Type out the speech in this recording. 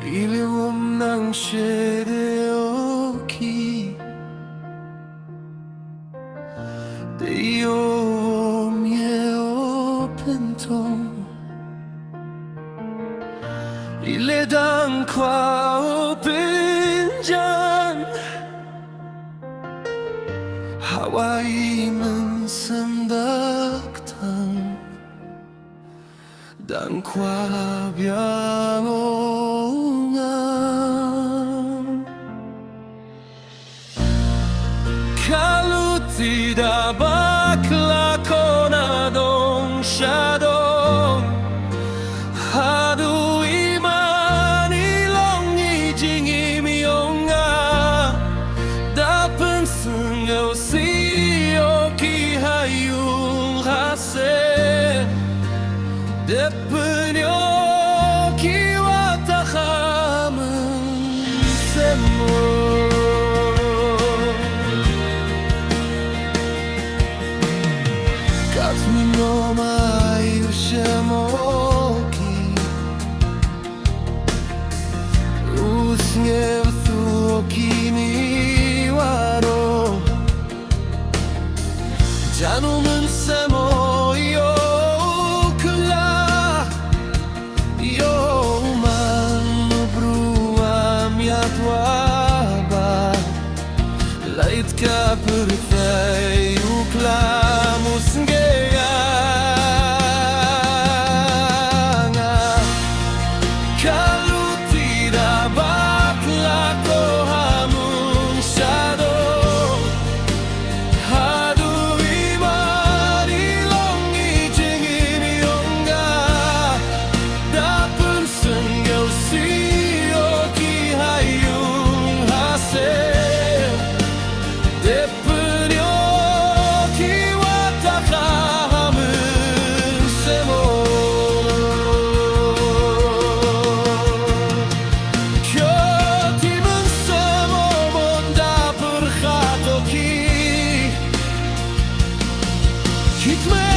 Ilium nang shereoki Deo mieo penton Ile dan qua pinjan Hawaii men sembaktan Dan qua biangongan Kalau tidak bakla dong shadow Hadu iman ilong ijing imionga Dapen sengau siyo ki hayung hase Depenyo ki watakhamen semo Katmino mai ushemoki Usnie vthuoki ni waro Janumen semo yo kula Yo man brua mia tuaba Laitka perfei uklamus Keep